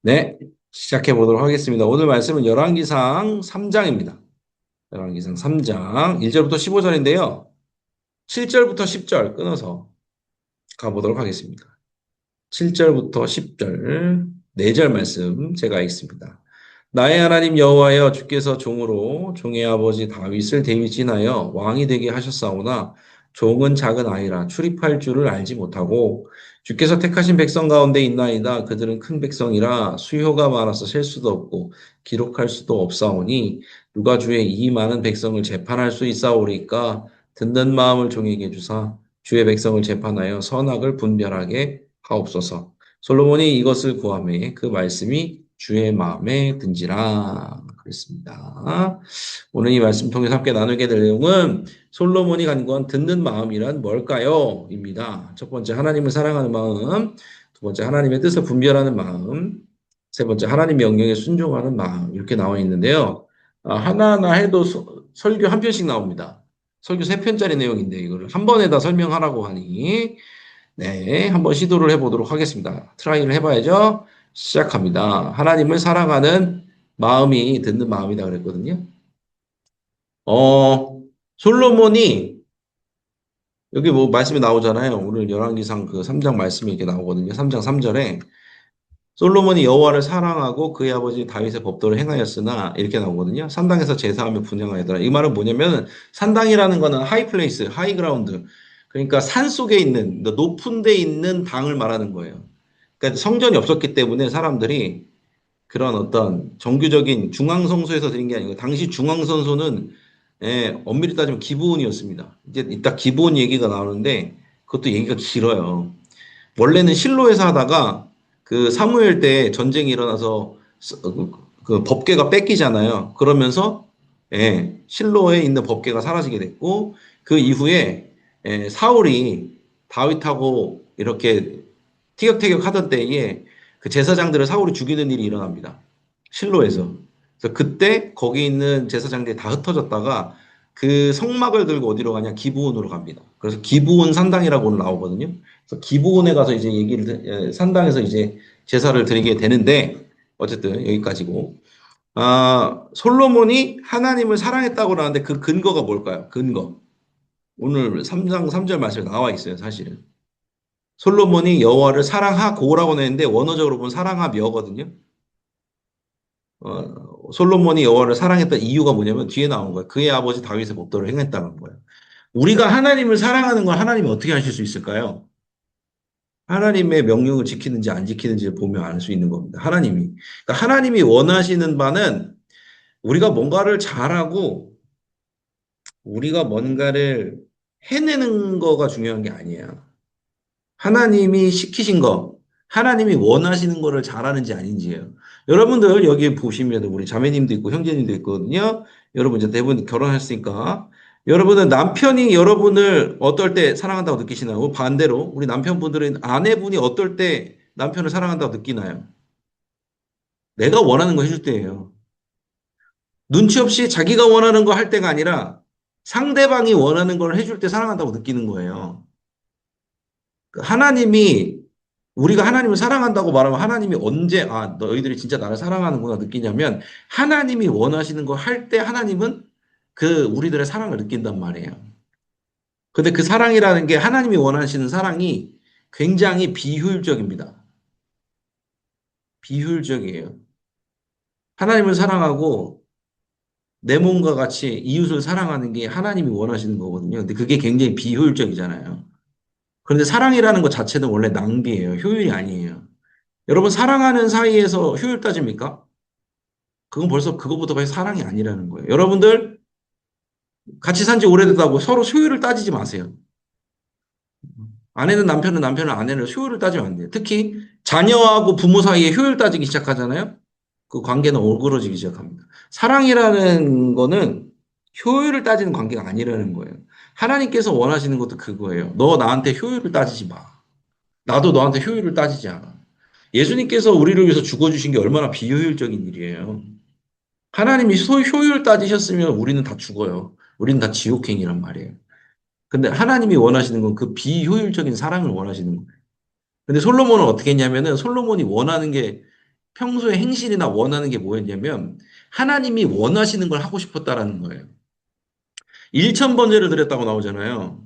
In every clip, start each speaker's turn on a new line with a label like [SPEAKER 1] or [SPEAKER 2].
[SPEAKER 1] 네, 시작해 보도록 하겠습니다. 오늘 말씀은 열왕기상 3장입니다. 열왕기상 3장 1절부터 15절인데요. 7절부터 10절 끊어서 가보도록 하겠습니다. 7절부터 10절, 4절 말씀 제가 읽습니다. 나의 하나님 여호와여, 주께서 종으로 종의 아버지 다윗을 대위진하여 왕이 되게 하셨사오나 종은 작은 아이라 출입할 줄을 알지 못하고 주께서 택하신 백성 가운데 있나이다. 그들은 큰 백성이라 수효가 많아서 셀 수도 없고 기록할 수도 없사오니 누가 주의 이 많은 백성을 재판할 수 있사오리까. 듣는 마음을 종에게 주사 주의 백성을 재판하여 선악을 분별하게 하옵소서. 솔로몬이 이것을 구하매 그 말씀이 주의 마음에 든지라. 그랬습니다. 오늘 이 말씀 통해서 함께 나누게 될 내용은 솔로몬이 간구한 듣는 마음이란 뭘까요? 입니다. 첫 번째, 하나님을 사랑하는 마음. 두 번째, 하나님의 뜻을 분별하는 마음. 세 번째, 하나님 명령에 순종하는 마음. 이렇게 나와 있는데요. 하나하나 해도 설교 한 편씩 나옵니다. 설교 세 편짜리 내용인데 이거를 한 번에 다 설명하라고 하니 네, 한번 시도를 해보도록 하겠습니다. 트라이를 해봐야죠. 시작합니다. 하나님을 사랑하는 마음이 듣는 마음이다 그랬거든요. 어, 솔로몬이 여기 뭐 말씀이 나오잖아요. 오늘 열왕기상 그 3장 말씀이 이렇게 나오거든요. 3장 3절에 솔로몬이 여호와를 사랑하고 그의 아버지 다윗의 법도를 행하였으나 이렇게 나오거든요. 산당에서 제사하며 분향하였더라. 이 말은 뭐냐면 산당이라는 거는 하이 플레이스, 하이 그라운드. 그러니까 산 속에 있는 높은 데 있는 당을 말하는 거예요. 그러니까 성전이 없었기 때문에 사람들이 그런 어떤 정규적인 중앙성소에서 드린 게 아니고 당시 중앙성소는 엄밀히 따지면 기브온이었습니다. 이제 이따 기브온 얘기가 나오는데 그것도 얘기가 길어요. 원래는 실로에서 하다가 그 사무엘 때 전쟁이 일어나서 그 법궤가 뺏기잖아요. 그러면서 실로에 있는 법궤가 사라지게 됐고 그 이후에 사울이 다윗하고 이렇게 티격태격 하던 때에 그 제사장들을 사울이 죽이는 일이 일어납니다. 실로에서. 그래서 그때 거기 있는 제사장들이 다 흩어졌다가 그 성막을 들고 어디로 가냐? 기브온으로 갑니다. 그래서 기브온 산당이라고 오늘 나오거든요. 그래서 기브온에 가서 이제 산당에서 이제 제사를 드리게 되는데 어쨌든 여기까지고. 솔로몬이 하나님을 사랑했다고 하는데 그 근거가 뭘까요? 근거. 오늘 3장 3절 말씀에 나와 있어요, 사실은. 솔로몬이 여호와를 사랑하고라고 했는데 원어적으로 보면 사랑하며거든요. 솔로몬이 여호와를 사랑했던 이유가 뭐냐면 뒤에 나온 거예요. 그의 아버지 다윗의 법도를 행했다는 거예요. 우리가 하나님을 사랑하는 걸 하나님이 어떻게 하실 수 있을까요? 하나님의 명령을 지키는지 안 지키는지를 보면 알 수 있는 겁니다. 하나님이. 그러니까 하나님이 원하시는 바는 우리가 뭔가를 잘하고 우리가 뭔가를 해내는 거가 중요한 게 아니에요. 하나님이 시키신 거, 하나님이 원하시는 거를 잘하는지 아닌지예요. 여러분들 여기 보시면 우리 자매님도 있고 형제님도 있거든요. 여러분 이제 대부분 결혼했으니까 여러분은 남편이 여러분을 어떨 때 사랑한다고 느끼시나요? 반대로 우리 남편분들은 아내분이 어떨 때 남편을 사랑한다고 느끼나요? 내가 원하는 거 해줄 때예요. 눈치 없이 자기가 원하는 거 할 때가 아니라 상대방이 원하는 걸 해줄 때 사랑한다고 느끼는 거예요. 하나님이 우리가 하나님을 사랑한다고 말하면 하나님이 언제 너희들이 진짜 나를 사랑하는구나 느끼냐면 하나님이 원하시는 거 할 때 하나님은 그 우리들의 사랑을 느낀단 말이에요. 근데 그 사랑이라는 게 하나님이 원하시는 사랑이 굉장히 비효율적입니다. 비효율적이에요. 하나님을 사랑하고 내 몸과 같이 이웃을 사랑하는 게 하나님이 원하시는 거거든요. 근데 그게 굉장히 비효율적이잖아요. 그런데 사랑이라는 것 자체는 원래 낭비예요. 효율이 아니에요. 여러분 사랑하는 사이에서 효율 따집니까? 그건 벌써 그거부터 벌써 사랑이 아니라는 거예요. 여러분들 같이 산지 오래됐다고 서로 효율을 따지지 마세요. 아내는 남편은 남편은 아내는 효율을 따지면 안 돼요. 특히 자녀하고 부모 사이에 효율 따지기 시작하잖아요. 그 관계는 오그러지기 시작합니다. 사랑이라는 거는 효율을 따지는 관계가 아니라는 거예요. 하나님께서 원하시는 것도 그거예요. 너 나한테 효율을 따지지 마. 나도 너한테 효율을 따지지 않아. 예수님께서 우리를 위해서 죽어주신 게 얼마나 비효율적인 일이에요. 하나님이 효율 따지셨으면 우리는 다 죽어요. 우리는 다 지옥행이란 말이에요. 근데 하나님이 원하시는 건 그 비효율적인 사랑을 원하시는 거예요. 근데 솔로몬은 어떻게 했냐면은 솔로몬이 원하는 게 평소에 행실이나 원하는 게 뭐였냐면 하나님이 원하시는 걸 하고 싶었다라는 거예요. 일천 번제를 드렸다고 나오잖아요.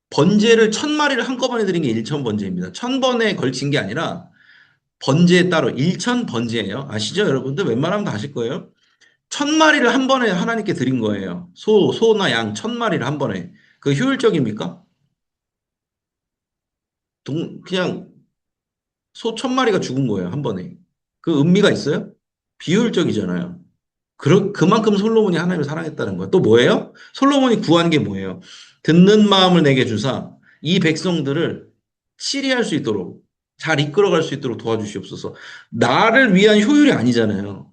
[SPEAKER 1] 번제를 천 마리를 한꺼번에 드린 게 일천 번제입니다. 천 번에 걸친 게 아니라 번제에 따로 일천 번제예요. 아시죠, 여러분들? 웬만하면 다 아실 거예요. 천 마리를 한 번에 하나님께 드린 거예요. 소나 양 천 마리를 한 번에. 그 효율적입니까? 그냥 소 천 마리가 죽은 거예요, 한 번에. 그 의미가 있어요? 비효율적이잖아요. 그만큼 솔로몬이 하나님을 사랑했다는 거예요. 또 뭐예요? 솔로몬이 구한 게 뭐예요? 듣는 마음을 내게 주사 이 백성들을 치리할 수 있도록 잘 이끌어갈 수 있도록 도와주시옵소서. 나를 위한 효율이 아니잖아요.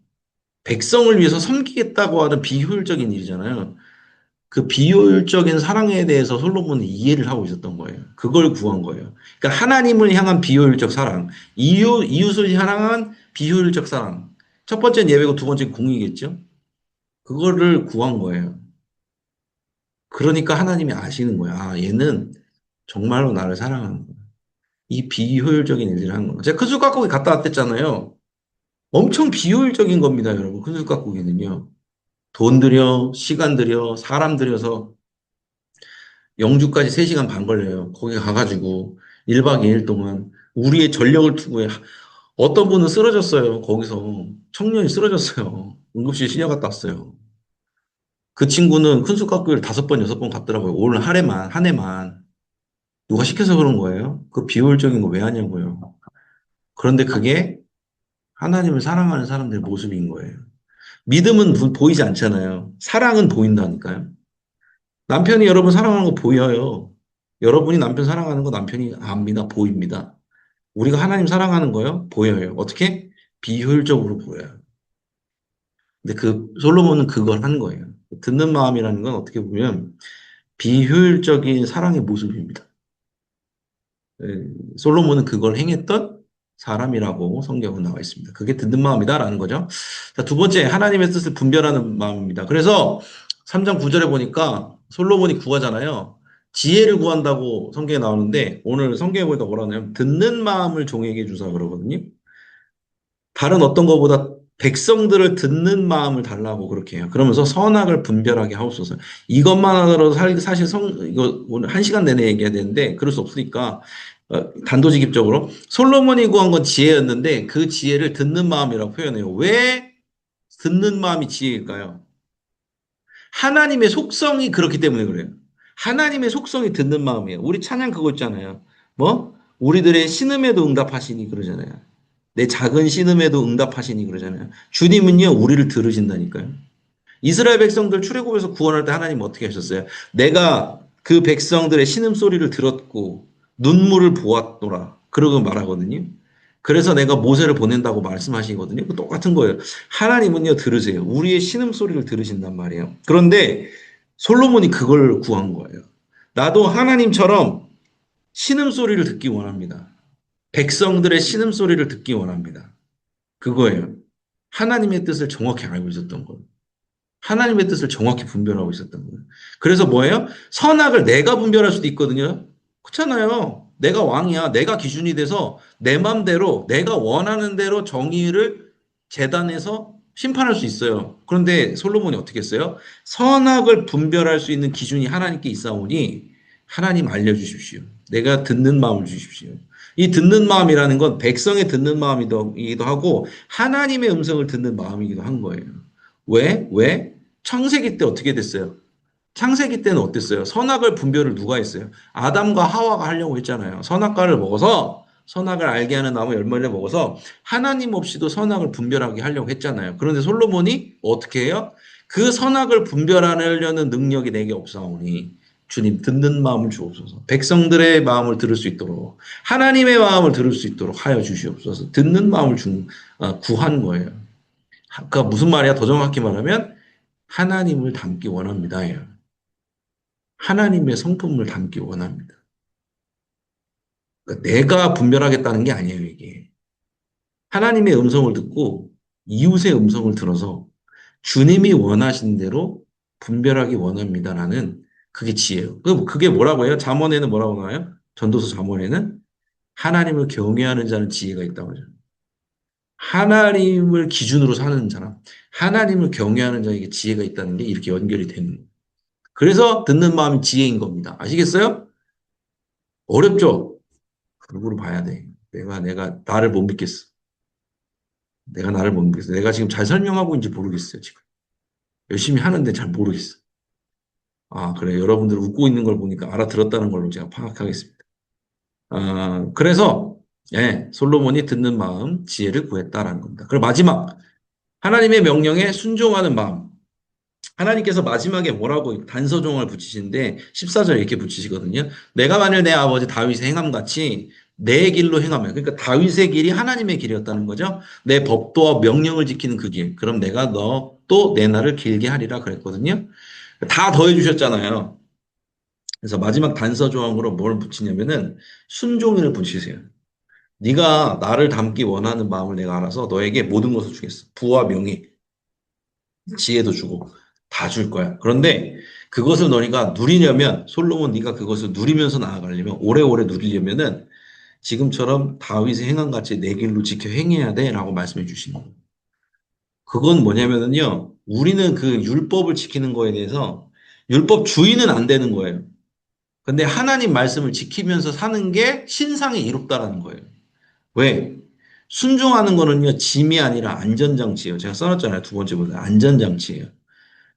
[SPEAKER 1] 백성을 위해서 섬기겠다고 하는 비효율적인 일이잖아요. 그 비효율적인 사랑에 대해서 솔로몬은 이해를 하고 있었던 거예요. 그걸 구한 거예요. 그러니까 하나님을 향한 비효율적 사랑, 이웃을 향한 비효율적 사랑. 첫 번째는 예배고 두 번째는 공의겠죠. 그거를 구한 거예요. 그러니까 하나님이 아시는 거야. 아, 얘는 정말로 나를 사랑하는 거야. 이 비효율적인 일들을 하는 거야. 제가 큰술 깎고기 갔다 왔댔잖아요. 엄청 비효율적인 겁니다, 여러분. 큰술 깎고기는요. 돈 들여, 시간 들여, 사람 들여서 영주까지 3시간 반 걸려요. 거기 가가지고 1박 2일 동안 우리의 전력을 투구해. 어떤 분은 쓰러졌어요. 거기서. 청년이 쓰러졌어요. 응급실 실려 갔다 왔어요. 그 친구는 큰술깎이를 5번, 6번 갔더라고요. 올 한 해만. 누가 시켜서 그런 거예요? 그 비효율적인 거 왜 하냐고요. 그런데 그게 하나님을 사랑하는 사람들의 모습인 거예요. 믿음은 보이지 않잖아요. 사랑은 보인다니까요. 남편이 여러분 사랑하는 거 보여요. 여러분이 남편 사랑하는 거 남편이 압니다. 보입니다. 우리가 하나님 사랑하는 거요? 보여요. 어떻게? 비효율적으로 보여요. 근데 그 솔로몬은 그걸 한 거예요. 듣는 마음이라는 건 어떻게 보면 비효율적인 사랑의 모습입니다. 예, 솔로몬은 그걸 행했던 사람이라고 성경은 나와 있습니다. 그게 듣는 마음이다라는 거죠. 자, 두 번째, 하나님의 뜻을 분별하는 마음입니다. 그래서 3장 9절에 보니까 솔로몬이 구하잖아요. 지혜를 구한다고 성경에 나오는데 오늘 성경에 보니까 뭐라 하냐면 듣는 마음을 종에게 주사 그러거든요. 다른 어떤 것보다 백성들을 듣는 마음을 달라고 그렇게 해요. 그러면서 선악을 분별하게 하옵소서. 이것만 하더라도 사실 이거 오늘 1시간 내내 얘기해야 되는데 그럴 수 없으니까 단도직입적으로 솔로몬이 구한 건 지혜였는데 그 지혜를 듣는 마음이라고 표현해요. 왜 듣는 마음이 지혜일까요? 하나님의 속성이 그렇기 때문에 그래요. 하나님의 속성이 듣는 마음이에요. 우리 찬양 그거 있잖아요. 뭐? 우리들의 신음에도 응답하시니 그러잖아요. 내 작은 신음에도 응답하시니 그러잖아요. 주님은요, 우리를 들으신다니까요. 이스라엘 백성들 출애굽에서 구원할 때 하나님 어떻게 하셨어요? 내가 그 백성들의 신음소리를 들었고 눈물을 보았노라. 그러고 말하거든요. 그래서 내가 모세를 보낸다고 말씀하시거든요. 똑같은 거예요. 하나님은요, 들으세요. 우리의 신음소리를 들으신단 말이에요. 그런데 솔로몬이 그걸 구한 거예요. 나도 하나님처럼 신음소리를 듣기 원합니다. 백성들의 신음소리를 듣기 원합니다. 그거예요. 하나님의 뜻을 정확히 알고 있었던 거예요. 하나님의 뜻을 정확히 분별하고 있었던 거예요. 그래서 뭐예요? 선악을 내가 분별할 수도 있거든요. 그렇잖아요. 내가 왕이야. 내가 기준이 돼서 내 맘대로 내가 원하는 대로 정의를 재단해서 심판할 수 있어요. 그런데 솔로몬이 어떻게 했어요? 선악을 분별할 수 있는 기준이 하나님께 있사오니 하나님 알려주십시오. 내가 듣는 마음을 주십시오. 이 듣는 마음이라는 건 백성의 듣는 마음이기도 하고 하나님의 음성을 듣는 마음이기도 한 거예요. 왜? 왜? 창세기 때 어떻게 됐어요? 창세기 때는 어땠어요? 선악을 분별을 누가 했어요? 아담과 하와가 하려고 했잖아요. 선악과를 먹어서 선악을 알게 하는 나무 열매를 먹어서 하나님 없이도 선악을 분별하게 하려고 했잖아요. 그런데 솔로몬이 어떻게 해요? 그 선악을 분별하려는 능력이 내게 없사오니 주님 듣는 마음을 주옵소서. 백성들의 마음을 들을 수 있도록 하나님의 마음을 들을 수 있도록 하여 주시옵소서. 듣는 마음을 구한 거예요. 그러니까 무슨 말이야? 더 정확히 말하면 하나님을 닮기 원합니다. 하나님의 성품을 닮기 원합니다. 그러니까 내가 분별하겠다는 게 아니에요, 이게. 하나님의 음성을 듣고 이웃의 음성을 들어서 주님이 원하신 대로 분별하기 원합니다라는 그게 지혜예요. 그게 뭐라고 해요? 잠언에는 뭐라고 나와요? 전도서 잠언에는 하나님을 경외하는 자는 지혜가 있다고 하죠. 하나님을 기준으로 사는 사람, 하나님을 경외하는 자에게 지혜가 있다는 게 이렇게 연결이 되는 거예요. 그래서 듣는 마음이 지혜인 겁니다. 아시겠어요? 어렵죠? 그룹으로 봐야 돼. 내가 나를 못 믿겠어. 내가 나를 못 믿겠어. 내가 지금 잘 설명하고 있는지 모르겠어요, 지금. 열심히 하는데 잘 모르겠어. 아, 그래. 여러분들 웃고 있는 걸 보니까 알아들었다는 걸로 제가 파악하겠습니다. 아, 그래서, 예, 솔로몬이 듣는 마음, 지혜를 구했다라는 겁니다. 그리고 마지막, 하나님의 명령에 순종하는 마음. 하나님께서 마지막에 뭐라고 단서종을 붙이시는데 14절에 이렇게 붙이시거든요. 내가 만일 내 아버지 다윗의 행함 같이 내 길로 행하면 그러니까 다윗의 길이 하나님의 길이었다는 거죠. 내 법도와 명령을 지키는 그 길. 그럼 내가 너 또 내 날을 길게 하리라 그랬거든요. 다 더해 주셨잖아요. 그래서 마지막 단서 조항으로 뭘 붙이냐면은 순종을 붙이세요. 네가 나를 닮기 원하는 마음을 내가 알아서 너에게 모든 것을 주겠어. 부와 명예, 지혜도 주고 다 줄 거야. 그런데 그것을 너희가 누리려면 솔로몬 네가 그것을 누리면서 나아가려면 오래오래 누리려면은 지금처럼 다윗의 행한 같이 내 길로 지켜 행해야 돼라고 말씀해 주시는 거예요. 그건 뭐냐면은요. 우리는 그 율법을 지키는 거에 대해서 율법 주의는 안 되는 거예요. 근데 하나님 말씀을 지키면서 사는 게 신상이 이롭다라는 거예요. 왜? 순종하는 거는요, 짐이 아니라 안전장치예요. 제가 써놨잖아요. 두 번째 보다 안전장치예요.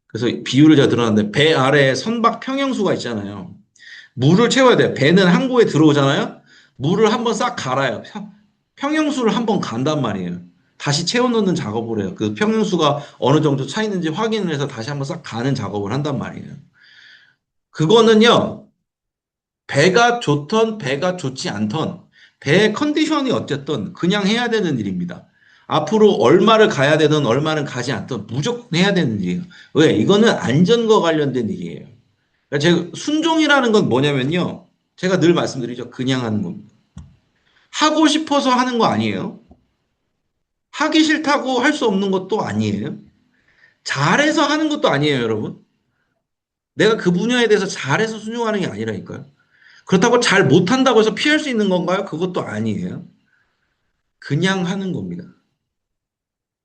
[SPEAKER 1] 그래서 비유를 제가 들어놨는데 배 아래에 선박 평형수가 있잖아요. 물을 채워야 돼요. 배는 항구에 들어오잖아요. 물을 한번 싹 갈아요. 평형수를 한번 간단 말이에요. 다시 채워 넣는 작업을 해요. 그 평형수가 어느 정도 차 있는지 확인을 해서 다시 한번 싹 가는 작업을 한단 말이에요. 그거는요, 배가 좋던 배가 좋지 않던 배의 컨디션이 어쨌든 그냥 해야 되는 일입니다. 앞으로 얼마를 가야 되든 얼마를 가지 않든 무조건 해야 되는 일이에요. 왜? 이거는 안전과 관련된 일이에요. 그러니까 제가 순종이라는 건 뭐냐면요. 제가 늘 말씀드리죠. 그냥 하는 겁니다. 하고 싶어서 하는 거 아니에요. 하기 싫다고 할 수 없는 것도 아니에요. 잘해서 하는 것도 아니에요, 여러분. 내가 그 분야에 대해서 잘해서 순종하는 게 아니라니까요. 그렇다고 잘 못한다고 해서 피할 수 있는 건가요? 그것도 아니에요. 그냥 하는 겁니다.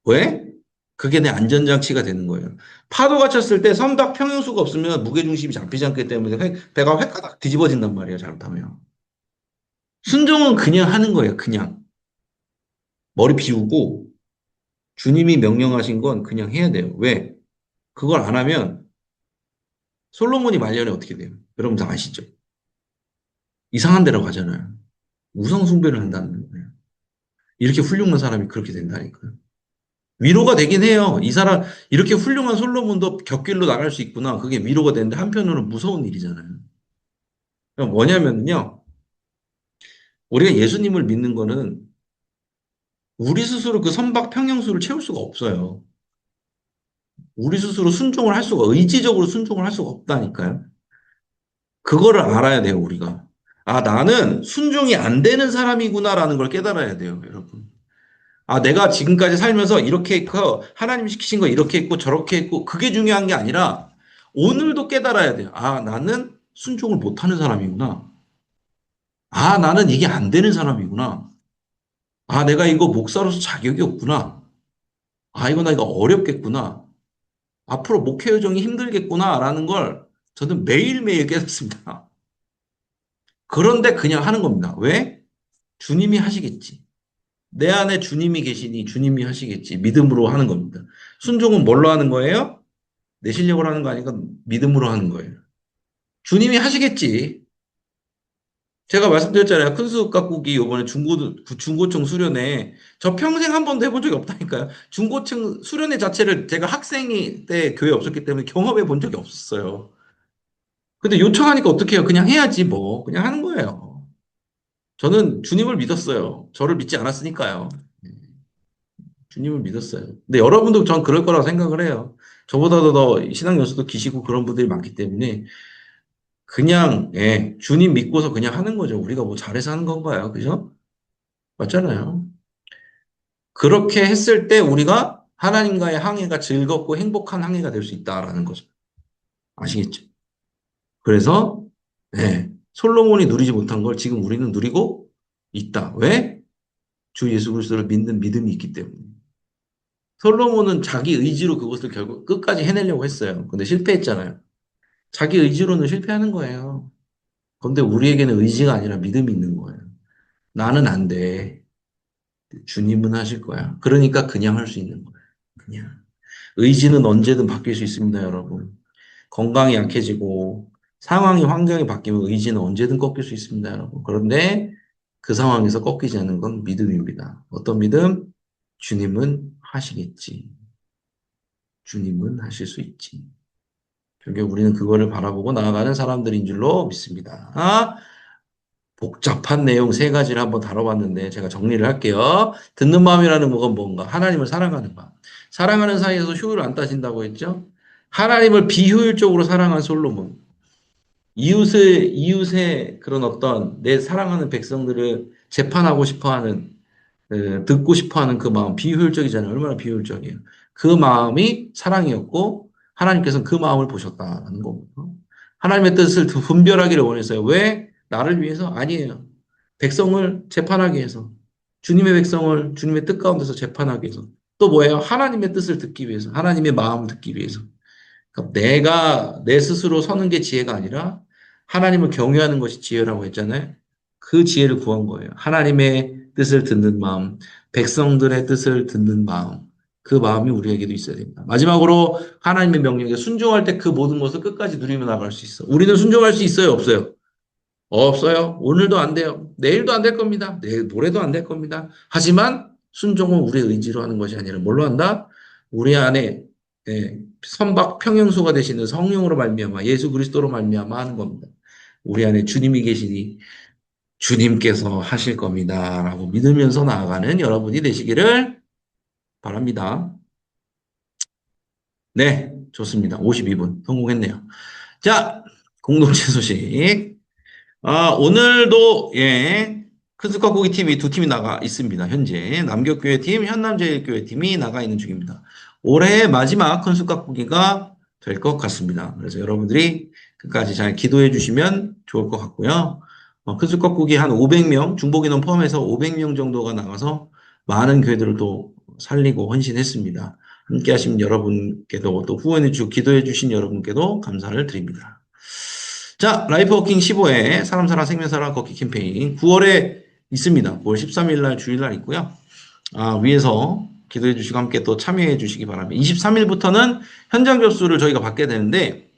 [SPEAKER 1] 왜? 그게 내 안전장치가 되는 거예요. 파도가 쳤을 때 선박 평형수가 없으면 무게중심이 잡히지 않기 때문에 배가 획가닥 뒤집어진단 말이에요, 잘못하면. 순종은 그냥 하는 거예요, 그냥. 머리 비우고 주님이 명령하신 건 그냥 해야 돼요. 왜? 그걸 안 하면 솔로몬이 말년에 어떻게 돼요? 여러분 다 아시죠? 이상한 데로 가잖아요. 우상숭배를 한다는 거예요. 이렇게 훌륭한 사람이 그렇게 된다니까요. 위로가 되긴 해요. 이 사람, 이렇게 훌륭한 솔로몬도 곁길로 나갈 수 있구나. 그게 위로가 되는데 한편으로는 무서운 일이잖아요. 뭐냐면요. 우리가 예수님을 믿는 거는 우리 스스로 그 선박 평형수를 채울 수가 없어요. 우리 스스로 순종을 할 수가, 의지적으로 순종을 할 수가 없다니까요. 그거를 알아야 돼요, 우리가. 아, 나는 순종이 안 되는 사람이구나라는 걸 깨달아야 돼요, 여러분. 아, 내가 지금까지 살면서 이렇게 했고, 하나님 시키신 거 이렇게 했고, 저렇게 했고, 그게 중요한 게 아니라, 오늘도 깨달아야 돼요. 아, 나는 순종을 못하는 사람이구나. 아, 나는 이게 안 되는 사람이구나. 아, 내가 이거 목사로서 자격이 없구나. 아, 이거 나 이거 어렵겠구나. 앞으로 목회 여정이 힘들겠구나라는 걸 저는 매일매일 깨닫습니다. 그런데 그냥 하는 겁니다. 왜? 주님이 하시겠지. 내 안에 주님이 계시니 주님이 하시겠지. 믿음으로 하는 겁니다. 순종은 뭘로 하는 거예요? 내 실력으로 하는 거 아니까 믿음으로 하는 거예요. 주님이 하시겠지. 제가 말씀드렸잖아요. 큰수 깍국이 이번에 중고청 수련회 저 평생 한 번도 해본 적이 없다니까요. 중고청 수련회 자체를 제가 학생이 때 교회 없었기 때문에 경험해 본 적이 없었어요. 근데 요청하니까 어떻게 해요? 그냥 해야지 뭐. 그냥 하는 거예요. 저는 주님을 믿었어요. 저를 믿지 않았으니까요. 주님을 믿었어요. 근데 여러분도 전 그럴 거라고 생각을 해요. 저보다도 더 신앙 연수도 기시고 그런 분들이 많기 때문에 그냥 예, 주님 믿고서 그냥 하는 거죠. 우리가 뭐 잘해서 하는 건가요? 그죠? 맞잖아요. 그렇게 했을 때 우리가 하나님과의 항해가 즐겁고 행복한 항해가 될 수 있다라는 거죠. 아시겠죠? 그래서 예, 솔로몬이 누리지 못한 걸 지금 우리는 누리고 있다. 왜? 주 예수 그리스도를 믿는 믿음이 있기 때문에. 솔로몬은 자기 의지로 그것을 결국 끝까지 해내려고 했어요. 근데 실패했잖아요. 자기 의지로는 실패하는 거예요. 근데 우리에게는 의지가 아니라 믿음이 있는 거예요. 나는 안 돼. 주님은 하실 거야. 그러니까 그냥 할 수 있는 거예요. 그냥. 의지는 언제든 바뀔 수 있습니다, 여러분. 건강이 약해지고 상황이 환경이 바뀌면 의지는 언제든 꺾일 수 있습니다, 여러분. 그런데 그 상황에서 꺾이지 않는 건 믿음입니다. 어떤 믿음? 주님은 하시겠지. 주님은 하실 수 있지. 결국 우리는 그거를 바라보고 나아가는 사람들인 줄로 믿습니다. 복잡한 내용 세 가지를 한번 다뤄봤는데 제가 정리를 할게요. 듣는 마음이라는 건 뭔가? 하나님을 사랑하는 마음. 사랑하는 사이에서 효율을 안 따진다고 했죠? 하나님을 비효율적으로 사랑한 솔로몬. 이웃의 그런 어떤 내 사랑하는 백성들을 재판하고 싶어 하는, 듣고 싶어 하는 그 마음, 비효율적이잖아요. 얼마나 비효율적이에요. 그 마음이 사랑이었고, 하나님께서는 그 마음을 보셨다는 겁니다. 하나님의 뜻을 분별하기를 원했어요. 왜? 나를 위해서? 아니에요. 백성을 재판하기 위해서. 주님의 백성을 주님의 뜻 가운데서 재판하기 위해서. 또 뭐예요? 하나님의 뜻을 듣기 위해서. 하나님의 마음을 듣기 위해서. 그러니까 내가 내 스스로 서는 게 지혜가 아니라 하나님을 경외하는 것이 지혜라고 했잖아요. 그 지혜를 구한 거예요. 하나님의 뜻을 듣는 마음, 백성들의 뜻을 듣는 마음, 그 마음이 우리에게도 있어야 됩니다. 마지막으로 하나님의 명령에 순종할 때 그 모든 것을 끝까지 누리며 나갈 수 있어. 우리는 순종할 수 있어요, 없어요? 없어요. 오늘도 안 돼요. 내일도 안 될 겁니다. 내일 모레도 안 될 겁니다. 하지만 순종은 우리의 의지로 하는 것이 아니라 뭘로 한다? 우리 안에 선박 평형소가 되시는 성령으로 말미암아 예수 그리스도로 말미암아 하는 겁니다. 우리 안에 주님이 계시니 주님께서 하실 겁니다라고 믿으면서 나아가는 여러분이 되시기를 바랍니다. 네, 좋습니다. 52분 성공했네요. 자, 공동체 소식. 오늘도, 큰 숟가락고기 팀이 두 팀이 나가 있습니다. 현재. 남격교회 팀, 현남제일교회 팀이 나가 있는 중입니다. 올해의 마지막 큰 숟가락고기가 될 것 같습니다. 그래서 여러분들이 끝까지 잘 기도해 주시면 좋을 것 같고요. 큰 숟가락고기 한 500명, 중복인원 포함해서 500명 정도가 나가서 많은 교회들을 또 살리고 헌신했습니다. 함께 하신 여러분께도 또 후원해 주시고 기도해 주신 여러분께도 감사를 드립니다. 자, 라이프워킹 15회 사람 살아 생명 살아 걷기 캠페인 9월에 있습니다. 9월 13일 날 주일날 있고요. 위에서 기도해 주시고 함께 또 참여해 주시기 바랍니다. 23일부터는 현장 접수를 저희가 받게 되는데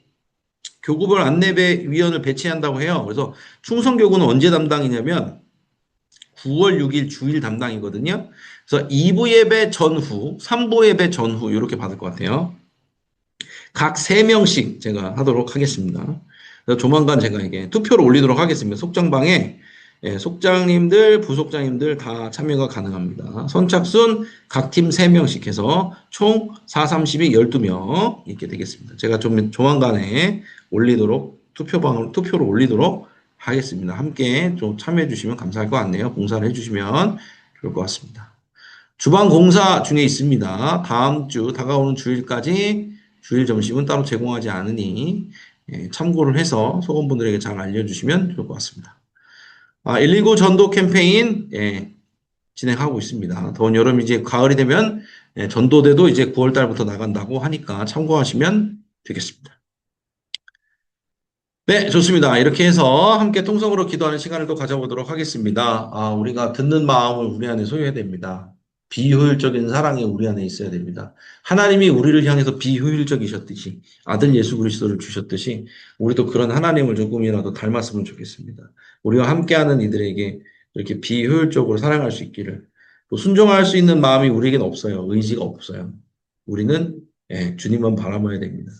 [SPEAKER 1] 교구별 안내배 위원을 배치한다고 해요. 그래서 충성교구는 언제 담당이냐면 9월 6일 주일 담당이거든요. 그래서 2부 예배 전후, 3부 예배 전후 이렇게 받을 것 같아요. 각 3명씩 제가 하도록 하겠습니다. 조만간 제가 이게 투표를 올리도록 하겠습니다. 속장방에 속장님들, 부속장님들 다 참여가 가능합니다. 선착순 각 팀 3명씩 해서 총 4, 32, 12명 이렇게 되겠습니다. 제가 좀 조만간에 올리도록 투표를 올리도록 하겠습니다. 함께 좀 참여해 주시면 감사할 것 같네요. 봉사를 해 주시면 좋을 것 같습니다. 주방 공사 중에 있습니다. 다음 주 다가오는 주일까지 주일 점심은 따로 제공하지 않으니 참고를 해서 소금분들에게 잘 알려주시면 좋을 것 같습니다. 119 전도 캠페인 진행하고 있습니다. 더운 여름 이제 가을이 되면 전도대도 이제 9월 달부터 나간다고 하니까 참고하시면 되겠습니다. 네, 좋습니다. 이렇게 해서 함께 통성으로 기도하는 시간을 또 가져보도록 하겠습니다. 우리가 듣는 마음을 우리 안에 소유해야 됩니다. 비효율적인 사랑이 우리 안에 있어야 됩니다. 하나님이 우리를 향해서 비효율적이셨듯이 아들 예수 그리스도를 주셨듯이 우리도 그런 하나님을 조금이라도 닮았으면 좋겠습니다. 우리와 함께하는 이들에게 이렇게 비효율적으로 사랑할 수 있기를 또 순종할 수 있는 마음이 우리에게는 없어요. 의지가 없어요. 우리는 주님만 바라봐야 됩니다.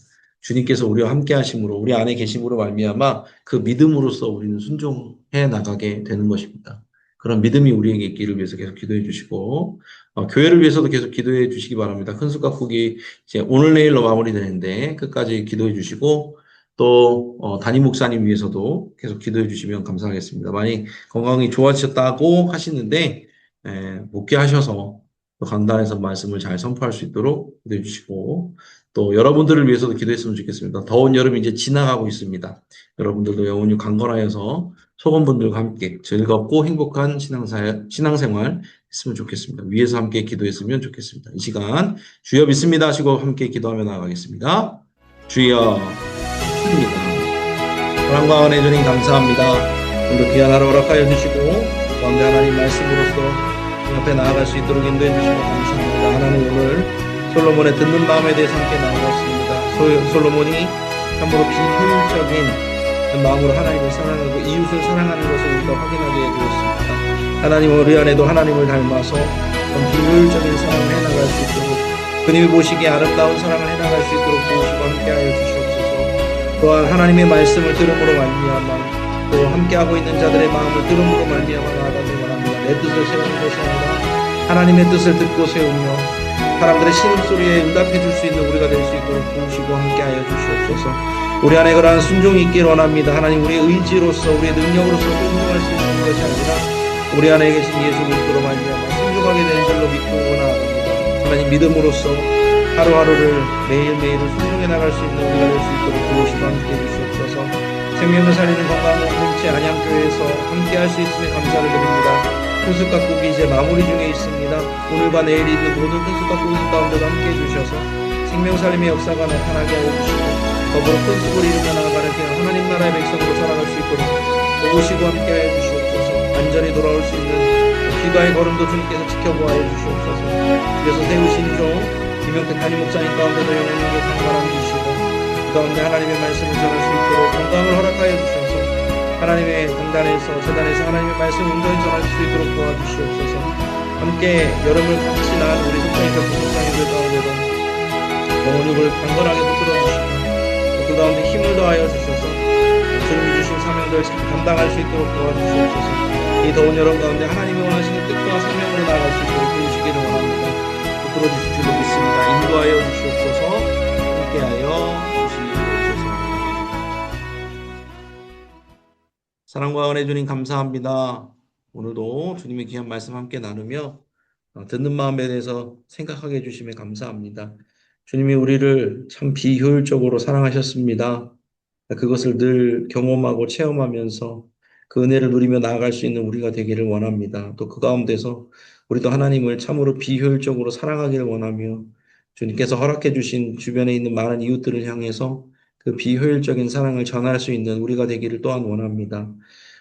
[SPEAKER 1] 주님께서 우리와 함께 하심으로 우리 안에 계심으로 말미암아 그 믿음으로써 우리는 순종해 나가게 되는 것입니다. 그런 믿음이 우리에게 있기를 위해서 계속 기도해 주시고 교회를 위해서도 계속 기도해 주시기 바랍니다. 큰 숟가락국이 이제 오늘 내일로 마무리되는데 끝까지 기도해 주시고 또 담임 목사님 위해서도 계속 기도해 주시면 감사하겠습니다. 많이 건강이 좋아지셨다고 하시는데 목회하셔서 또 강단에서 말씀을 잘 선포할 수 있도록 기도해 주시고 또 여러분들을 위해서도 기도했으면 좋겠습니다. 더운 여름이 이제 지나가고 있습니다. 여러분들도 영원히 강건하여서 소금분들과 함께 즐겁고 행복한 신앙생활 했으면 좋겠습니다. 위에서 함께 기도했으면 좋겠습니다. 이 시간 주여 믿습니다 하시고 함께 기도하며 나가겠습니다. 주여 믿습니다. 사랑과 은혜 주님 감사합니다. 오늘도 귀한 하루 허락하여 주시고 가운데 하나님 말씀으로써 옆에 나아갈 수 있도록 인도해 주시고 감사합니다. 하나님 오늘 솔로몬의 듣는 마음에 대해서 함께 나누었습니다. 솔로몬이 참으로 비효율적인 마음으로 하나님을 사랑하고 이웃을 사랑하는 것을 우리가 확인하게 되었습니다. 하나님 우리 안에도 하나님을 닮아서 비효율적인 사랑을 해나갈 수 있도록 그님이 보시기에 아름다운 사랑을 해나갈 수 있도록 도우시고 함께하여 주시옵소서. 또한 하나님의 말씀을 들음으로 말미암아 또 함께하고 있는 자들의 마음을 들음으로 말미암아 나아가길 원합니다. 내 뜻을 세우는 것이 아니라 하나님의 뜻을 듣고 세우며 사람들의 신음소리에 응답해 줄 수 있는 우리가 될 수 있도록 도우시고 함께하여 주시옵소서. 우리 안에 그러한 순종이 있길 원합니다. 하나님 우리의 의지로서 우리의 능력으로서 순종할 수 있는 것이 아니라 우리 안에 계신 예수 그리스도로 말미암아 순종하게 되는 줄로 믿고 나아갑니다. 하나님 믿음으로써 하루하루를 매일매일을 순종해 나갈 수 있는 우리가 될 수 있도록 도우시고 함께해 주시옵소서. 생명을 살리는 건강한 공동체 안양교회에서 함께할 수 있음에 감사를 드립니다. 큰숲 가꾸기 이제 마무리 중에 있습니다. 오늘과 내일이 있는 모든 큰숲 가꾸기 가운데도 함께해 주셔서 생명 살림의 역사가 나타나게 하여 주시고 더불어 큰숲을 이루며 나아가는 그냥 하나님 나라의 백성으로 살아갈 수 있도록 도우시고 함께하여 주시옵소서. 안전히 돌아올 수 있는 귀가의 걸음도 주님께서 지켜보아여 주시옵소서. 그래서 세우신 종 김용택 담임 목사님 가운데도 영원히 강건함 주시고 그 가운데 하나님의 말씀을 전할 수 있도록 건강을 허락하여 주셔서 하나님의 강단에서 재단에서 하나님의 말씀을 온전히 전할 수 있도록 도와주시옵소서. 함께 여름을 같이 난 우리 속상이들 부속상이들 가운데도 영혼육을 강건하게 붙들어 주시고 그 가운데 힘을 더하여 주셔서 주님이 주신 사명들 잘 감당할 수 있도록 도와주시옵소서. 이 더운 여름 가운데 하나님이 원하시는 뜻과 생명으로 나아갈 수 있도록 도우시기를 원합니다. 붙들어 주실 줄로 믿습니다. 인도하여 주시옵소서. 함께하여 주시옵소서. 사랑과 은혜 주님 감사합니다. 오늘도 주님의 귀한 말씀 함께 나누며 듣는 마음에 대해서 생각하게 해주심에 감사합니다. 주님이 우리를 참 비효율적으로 사랑하셨습니다. 그것을 늘 경험하고 체험하면서 그 은혜를 누리며 나아갈 수 있는 우리가 되기를 원합니다. 또 그 가운데서 우리도 하나님을 참으로 비효율적으로 사랑하기를 원하며 주님께서 허락해 주신 주변에 있는 많은 이웃들을 향해서 그 비효율적인 사랑을 전할 수 있는 우리가 되기를 또한 원합니다.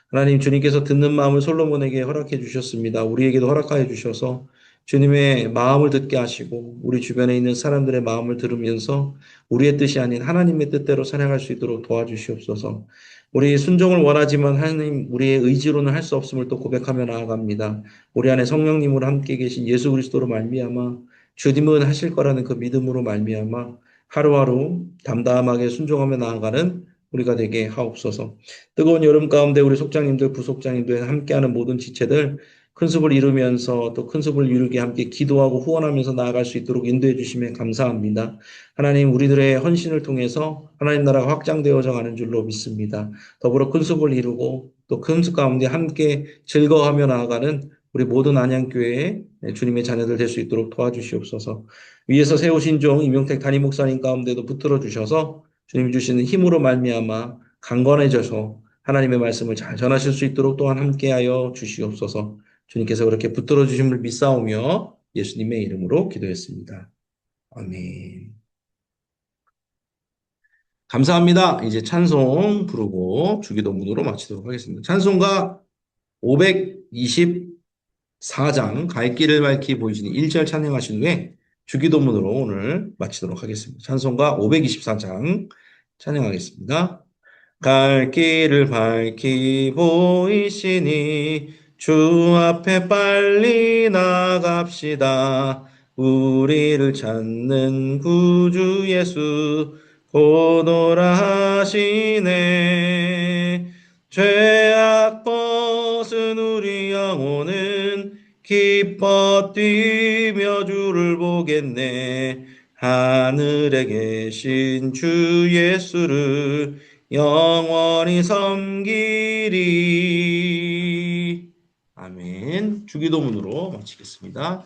[SPEAKER 1] 하나님 주님께서 듣는 마음을 솔로몬에게 허락해 주셨습니다. 우리에게도 허락하여 주셔서 주님의 마음을 듣게 하시고 우리 주변에 있는 사람들의 마음을 들으면서 우리의 뜻이 아닌 하나님의 뜻대로 살아갈 수 있도록 도와주시옵소서. 우리 순종을 원하지만 하나님 우리의 의지로는 할 수 없음을 또 고백하며 나아갑니다. 우리 안에 성령님으로 함께 계신 예수 그리스도로 말미암아 주님은 하실 거라는 그 믿음으로 말미암아 하루하루 담담하게 순종하며 나아가는 우리가 되게 하옵소서. 뜨거운 여름 가운데 우리 속장님들, 부속장님들 함께하는 모든 지체들 큰 숲을 이루면서 또 큰 숲을 이루게 함께 기도하고 후원하면서 나아갈 수 있도록 인도해 주시면 감사합니다. 하나님 우리들의 헌신을 통해서 하나님 나라가 확장되어져 가는 줄로 믿습니다. 더불어 큰 숲을 이루고 또 큰 숲 가운데 함께 즐거워하며 나아가는 우리 모든 안양교회의 주님의 자녀들 될 수 있도록 도와주시옵소서. 위에서 세우신 종 임용택 담임 목사님 가운데도 붙들어 주셔서 주님이 주시는 힘으로 말미암아 강건해져서 하나님의 말씀을 잘 전하실 수 있도록 또한 함께하여 주시옵소서. 주님께서 그렇게 붙들어 주심을 믿사오며 예수님의 이름으로 기도했습니다. 아멘. 감사합니다. 이제 찬송 부르고 주기도문으로 마치도록 하겠습니다. 찬송가 524장 갈 길을 밝히 보이시는 1절 찬양하신 후에 주기도문으로 오늘 마치도록 하겠습니다. 찬송가 524장 찬양하겠습니다. 갈 길을 밝히 보이시니 주 앞에 빨리 나갑시다. 우리를 찾는 구주 예수 곧 오라 하시네. 죄악 벗은 우리 영혼은 기뻐 뛰며 주를 보겠네. 하늘에 계신 주 예수를 영원히 섬기리. 아멘. 주기도문으로 마치겠습니다.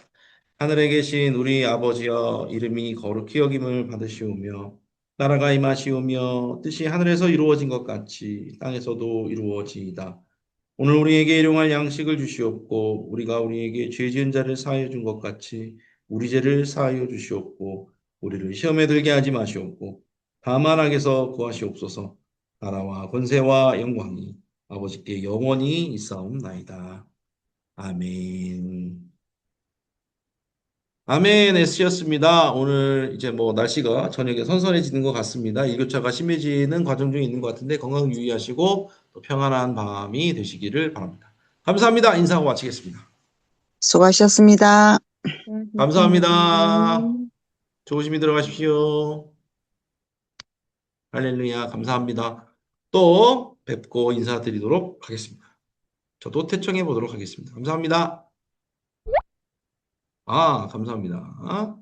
[SPEAKER 1] 하늘에 계신 우리 아버지여 이름이 거룩히 여김을 받으시오며 나라가 임하시오며 뜻이 하늘에서 이루어진 것 같이 땅에서도 이루어지이다. 오늘 우리에게 일용할 양식을 주시옵고 우리가 우리에게 죄 지은 자를 사하여 준 것 같이 우리 죄를 사하여 주시옵고 우리를 시험에 들게 하지 마시옵고 다만 악에서 구하시옵소서. 나라와 권세와 영광이 아버지께 영원히 있사옵나이다. 아멘. 아멘. S였습니다. 오늘 이제 뭐 날씨가 저녁에 선선해지는 것 같습니다. 일교차가 심해지는 과정 중에 있는 것 같은데 건강 유의하시고 또 평안한 밤이 되시기를 바랍니다. 감사합니다. 인사하고 마치겠습니다.
[SPEAKER 2] 수고하셨습니다.
[SPEAKER 1] 감사합니다. 조심히 들어가십시오. 할렐루야. 감사합니다. 또 뵙고 인사드리도록 하겠습니다. 저도 태청해 보도록 하겠습니다. 감사합니다. 감사합니다.